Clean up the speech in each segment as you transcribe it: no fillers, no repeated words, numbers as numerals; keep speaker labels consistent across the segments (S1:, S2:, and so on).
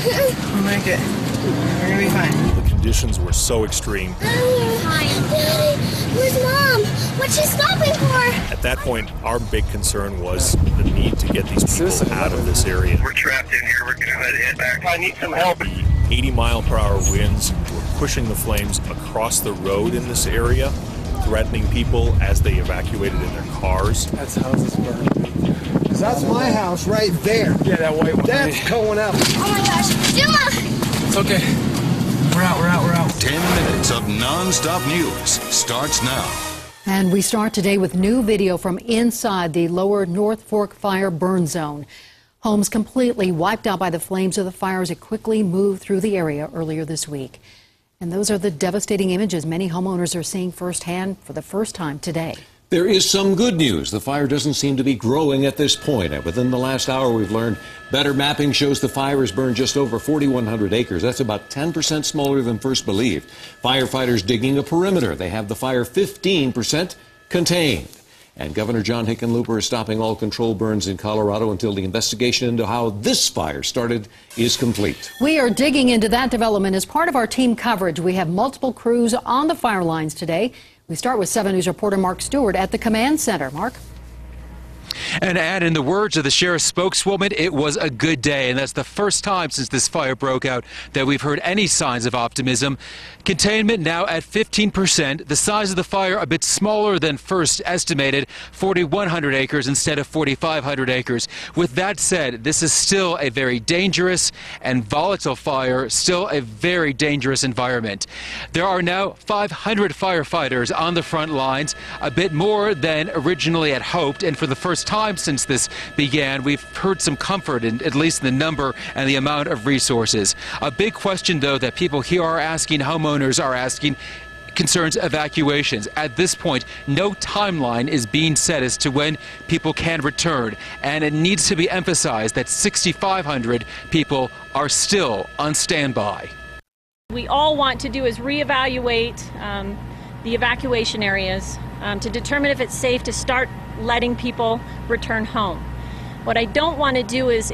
S1: We'll make it. We're gonna be fine.
S2: The conditions were so extreme.
S3: Daddy, where's Mom? What's she stopping for?
S2: At that point, our big concern was the need to get these people out of this area.
S4: We're trapped in here. We're going to head back. I need some help.
S2: The 80-mile-per-hour winds were pushing the flames across the road in this area, threatening people as they evacuated in their cars.
S5: That's houses burned.
S6: That's my house right there.
S5: Yeah, that white one.
S6: That's going up.
S3: Oh my gosh, Zuma!
S5: It's okay. We're out.
S7: 10 minutes of non-stop news starts now.
S8: And we start today with new video from inside the lower North Fork fire burn zone. Homes completely wiped out by the flames of the fire as it quickly moved through the area earlier this week. And those are the devastating images many homeowners are seeing firsthand for the first time today.
S9: There is some good news. The fire doesn't seem to be growing at this point. Within the last hour, we've learned better mapping shows the fire has burned just over 4,100 acres. That's about 10% smaller than first believed. Firefighters digging a perimeter. They have the fire 15% contained. And Governor John Hickenlooper is stopping all controlled burns in Colorado until the investigation into how this fire started is complete.
S8: We are digging into that development as part of our team coverage. We have multiple crews on the fire lines today. We start with 7 News reporter Mark Stewart at the command center. Mark?
S10: And in the words of the sheriff's spokeswoman, it was a good day. And that's the first time since this fire broke out that we've heard any signs of optimism. Containment now at 15%. The size of the fire a bit smaller than first estimated, 4,100 acres instead of 4,500 acres. With that said, this is still a very dangerous and volatile fire, still a very dangerous environment. There are now 500 firefighters on the front lines, a bit more than originally had hoped. And for the first time since this began, we've heard some comfort in at least the number and the amount of resources. A big question, though, that people here are asking, homeowners are asking, concerns evacuations. At this point, no timeline is being set as to when people can return, and it needs to be emphasized that 6,500 people are still on standby.
S11: We all want to do is reevaluate the evacuation areas to determine if it's safe to start letting people return home. What I don't want to do is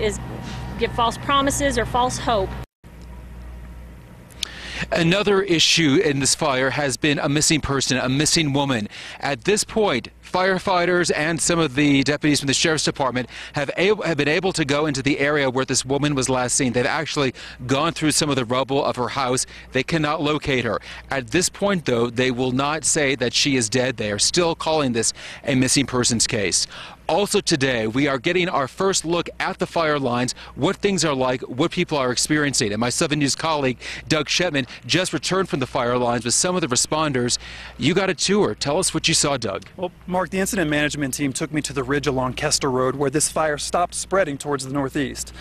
S11: give false promises or false hope.
S10: Another issue in this fire has been a missing person, a missing woman. At this point, firefighters and some of the deputies from the sheriff's department have been able to go into the area where this woman was last seen. They've actually gone through some of the rubble of her house. They cannot locate her. At this point, though, they will not say that she is dead. They are still calling this a missing persons case. Also today, we are getting our first look at the fire lines, what things are like, what people are experiencing. And my 7 News colleague, Doug Shetman, just returned from the fire lines with some of the responders. You got a tour. Tell us what you saw, Doug.
S12: Well, Mark, the incident management team took me to the ridge along Kester Road where this fire stopped spreading towards the northeast.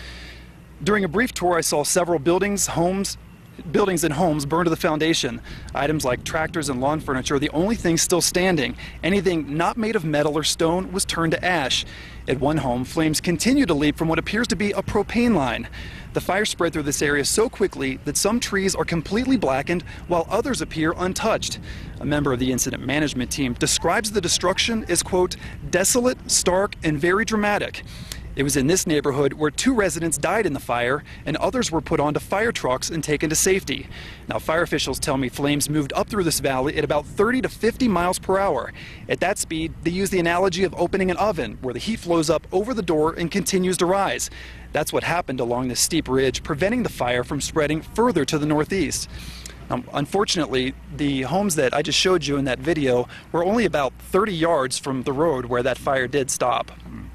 S12: During a brief tour, I saw several buildings and homes burned to the foundation. Items like tractors and lawn furniture are the only things still standing. Anything not made of metal or stone was turned to ash. At one home, flames continue to leap from what appears to be a propane line. The fire spread through this area so quickly that some trees are completely blackened while others appear untouched. A member of the incident management team describes the destruction as, quote, desolate, stark, and very dramatic. It was in this neighborhood where 2 residents died in the fire and others were put onto fire trucks and taken to safety. Now, fire officials tell me flames moved up through this valley at about 30 to 50 miles per hour. At that speed, they use the analogy of opening an oven where the heat flows up over the door and continues to rise. That's what happened along this steep ridge, preventing the fire from spreading further to the northeast. Unfortunately, the homes that I just showed you in that video were only about 30 yards from the road where that fire did stop.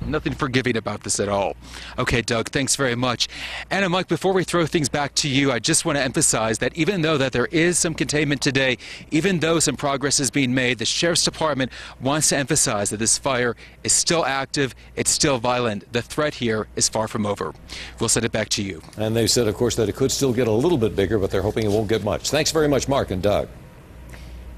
S10: Nothing forgiving about this at all. Okay, Doug, thanks very much. Anna, Mike, before we throw things back to you, I just want to emphasize that even though that there is some containment today, even though some progress is being made, the Sheriff's Department wants to emphasize that this fire is still active, it's still violent. The threat here is far from over. We'll send it back to you.
S9: And they said, of course, that it could still get a little bit bigger, but they're hoping it won't get much. Thanks very much, Mark and Doug.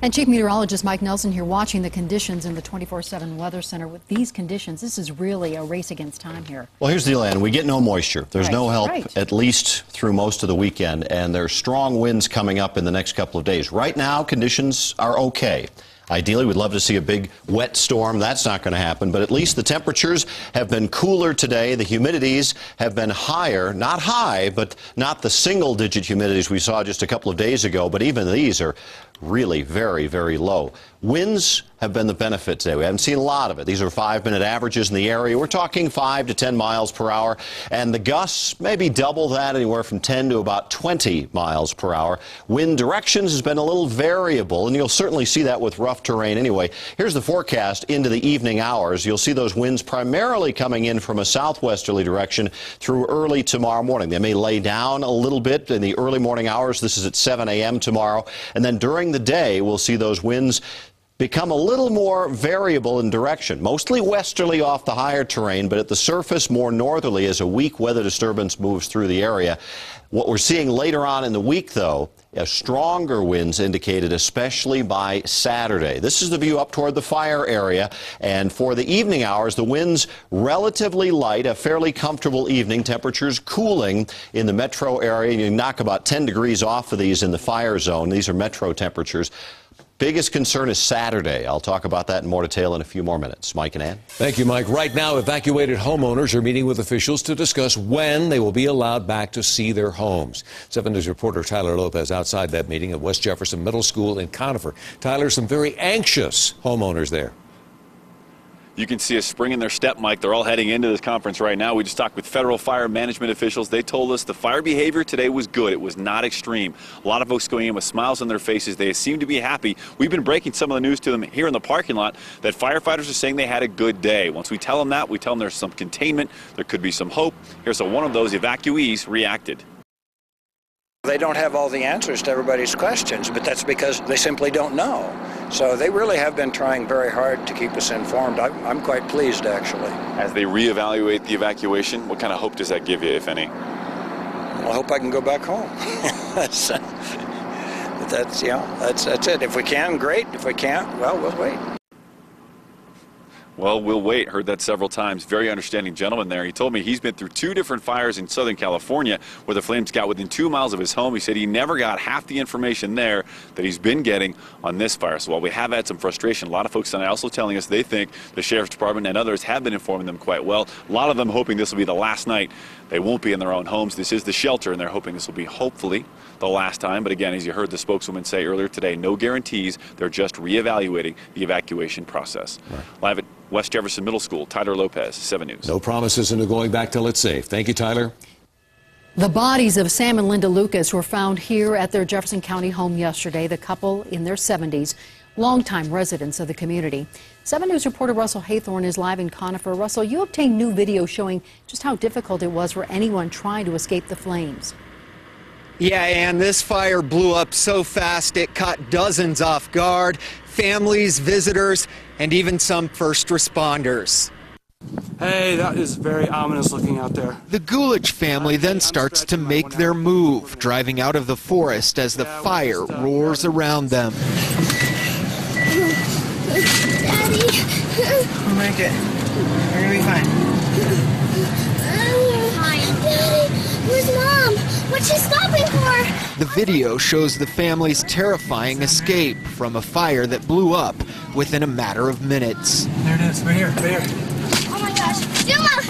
S8: And Chief Meteorologist Mike Nelson here watching the conditions in the 24/7 Weather Center. With these conditions, this is really a race against time here.
S13: Well, here's the deal, Ann. We get no moisture. There's no help,
S8: right.
S13: at least through most of the weekend, and there's strong winds coming up in the next couple of days. Right now, conditions are okay. Ideally, we'd love to see a big wet storm. That's not going to happen, but at least the temperatures have been cooler today. The humidities have been higher, not high, but not the single-digit humidities we saw just a couple of days ago, but even these are really very, very low. Winds have been the benefit today. We haven't seen a lot of it. These are 5-minute averages in the area. We're talking 5 to 10 miles per hour, and the gusts maybe double that, anywhere from 10 to about 20 miles per hour. Wind directions has been a little variable, and you'll certainly see that with rough terrain anyway. Here's the forecast into the evening hours. You'll see those winds primarily coming in from a southwesterly direction through early tomorrow morning. They may lay down a little bit in the early morning hours. This is at 7 a.m. tomorrow, and then during the day we'll see those winds become a little more variable in direction, mostly westerly off the higher terrain, but at the surface more northerly as a weak weather disturbance moves through the area. What we're seeing later on in the week, though, are stronger winds indicated, especially by Saturday. This is the view up toward the fire area, and for the evening hours, the winds relatively light, a fairly comfortable evening. Temperatures cooling in the metro area. You knock about 10 degrees off of these in the fire zone. These are metro temperatures. Biggest concern is Saturday. I'll talk about that in more detail in a few more minutes. Mike and Ann.
S9: Thank you, Mike. Right now, evacuated homeowners are meeting with officials to discuss when they will be allowed back to see their homes. 7 News reporter Tyler Lopez outside that meeting at West Jefferson Middle School in Conifer. Tyler, some very anxious homeowners there.
S14: You can see a spring in their step, Mike. They're all heading into this conference right now. We just talked with federal fire management officials. They told us the fire behavior today was good. It was not extreme. A lot of folks going in with smiles on their faces. They seem to be happy. We've been breaking some of the news to them here in the parking lot that firefighters are saying they had a good day. Once we tell them that, we tell them there's some containment. There could be some hope. Here's how one of those evacuees reacted.
S15: They don't have all the answers to everybody's questions, but that's because they simply don't know. So they really have been trying very hard to keep us informed. I'm quite pleased, actually.
S14: As they reevaluate the evacuation, what kind of hope does that give you, if any?
S15: Well, I hope I can go back home. that's it. If we can, great. If we can't, well, we'll wait.
S14: Well, we'll wait. Heard that several times. Very understanding gentleman there. He told me he's been through 2 different fires in Southern California where the flames got within 2 miles of his home. He said he never got half the information there that he's been getting on this fire. So while we have had some frustration, a lot of folks tonight also telling us they think the Sheriff's Department and others have been informing them quite well. A lot of them hoping this will be the last night they won't be in their own homes. This is the shelter, and they're hoping this will be hopefully the last time. But again, as you heard the spokeswoman say earlier today, no guarantees. They're just reevaluating the evacuation process. Right. Live at West Jefferson Middle School, Tyler Lopez, 7 News.
S9: No promises into going back till it's safe. Thank you, Tyler.
S8: The bodies of Sam and Linda Lucas were found here at their Jefferson County home yesterday. The couple in their 70s, longtime residents of the community. 7 News reporter Russell Haythorne is live in Conifer. Russell, you obtained new video showing just how difficult it was for anyone trying to escape the flames.
S6: Yeah, and this fire blew up so fast it caught dozens off guard, families, visitors, and even some first responders.
S5: Hey, that is very ominous looking out there.
S6: The Gulich family then starts to make their move, driving out of the forest as the fire roars around them.
S3: Daddy.
S1: We'll make it. We're gonna be fine.
S3: Daddy, where's Mom? What's she stopping for?
S6: The video shows the family's terrifying escape from a fire that blew up within a matter of minutes.
S5: There it is, right here, right here.
S3: Oh my gosh. Zuma!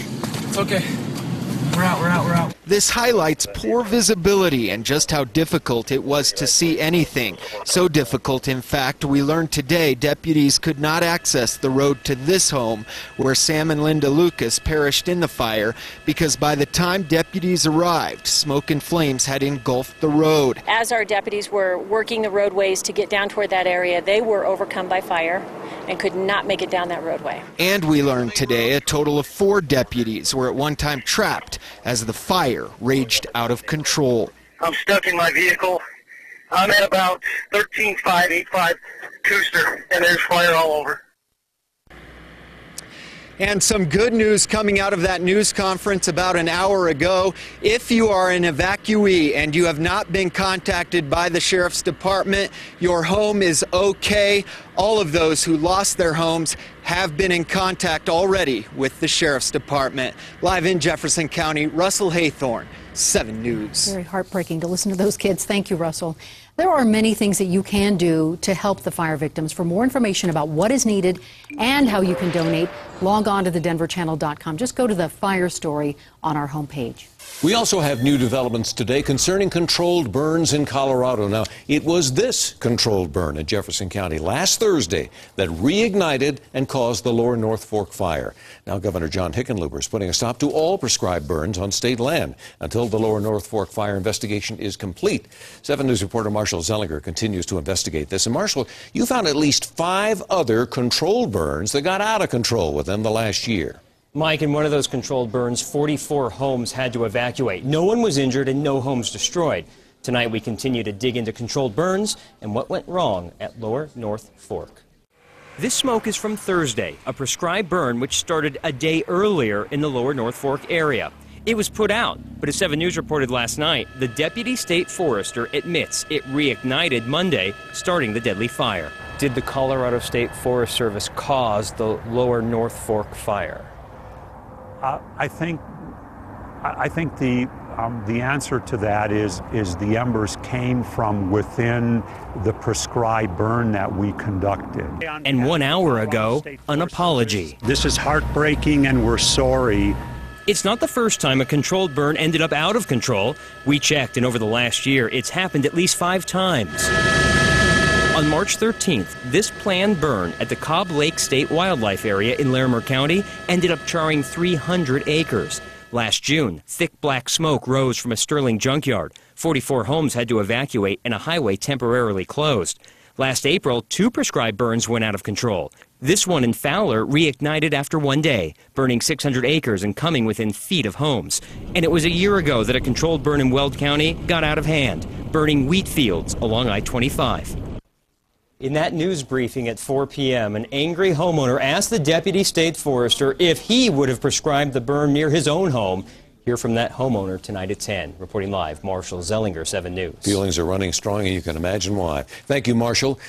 S5: It's okay. We're out.
S6: This highlights poor visibility and just how difficult it was to see anything. So difficult, in fact, we learned today deputies could not access the road to this home where Sam and Linda Lucas perished in the fire because by the time deputies arrived, smoke and flames had engulfed the road.
S11: As our deputies were working the roadways to get down toward that area, they were overcome by fire and could not make it down that roadway.
S6: And we learned today a total of 4 deputies were at one time trapped as the fire raged out of control.
S4: I'm stuck in my vehicle. I'm at about 13.585 Cooster, and there's fire all over.
S6: And some good news coming out of that news conference about an hour ago. If you are an evacuee and you have not been contacted by the Sheriff's Department, your home is okay. All of those who lost their homes have been in contact already with the Sheriff's Department. Live in Jefferson County, Russell Haythorne, 7 News.
S8: Very heartbreaking to listen to those kids. Thank you, Russell. There are many things that you can do to help the fire victims. For more information about what is needed and how you can donate, log on to thedenverchannel.com. Just go to the fire story on our homepage.
S9: We also have new developments today concerning controlled burns in Colorado. Now, it was this controlled burn in Jefferson County last Thursday that reignited and caused the lower North Fork fire. Now, Governor John Hickenlooper is putting a stop to all prescribed burns on state land until the lower North Fork fire investigation is complete. 7 News reporter Marshall Zellinger continues to investigate this. And Marshall, you found at least 5 other controlled burns that got out of control within the last year.
S16: Mike, in one of those controlled burns, 44 homes had to evacuate. No one was injured and no homes destroyed. Tonight, we continue to dig into controlled burns and what went wrong at Lower North Fork. This smoke is from Thursday, a prescribed burn which started a day earlier in the Lower North Fork area. It was put out, but as 7 News reported last night, the deputy state forester admits it reignited Monday, starting the deadly fire. Did the Colorado State Forest Service cause the Lower North Fork fire?
S17: I think the answer to that is the embers came from within the prescribed burn that we conducted.
S16: And 1 hour ago, an apology.
S17: This is heartbreaking and we're sorry.
S16: It's not the first time a controlled burn ended up out of control. We checked, and over the last year, it's happened at least 5 times. On March 13th, this planned burn at the Cobb Lake State Wildlife Area in Larimer County ended up charring 300 acres. Last June, thick black smoke rose from a Sterling junkyard. 44 homes had to evacuate and a highway temporarily closed. Last April, 2 prescribed burns went out of control. This one in Fowler reignited after 1 day, burning 600 acres and coming within feet of homes. And it was a year ago that a controlled burn in Weld County got out of hand, burning wheat fields along I-25. In that news briefing at 4 p.m., an angry homeowner asked the deputy state forester if he would have prescribed the burn near his own home. Hear from that homeowner tonight at 10. Reporting live, Marshall Zellinger, 7 News.
S9: Feelings are running strong, and you can imagine why. Thank you, Marshall.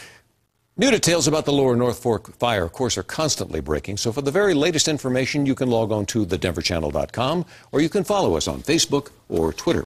S9: New details about the lower North Fork fire, of course, are constantly breaking. So for the very latest information, you can log on to thedenverchannel.com, or you can follow us on Facebook or Twitter.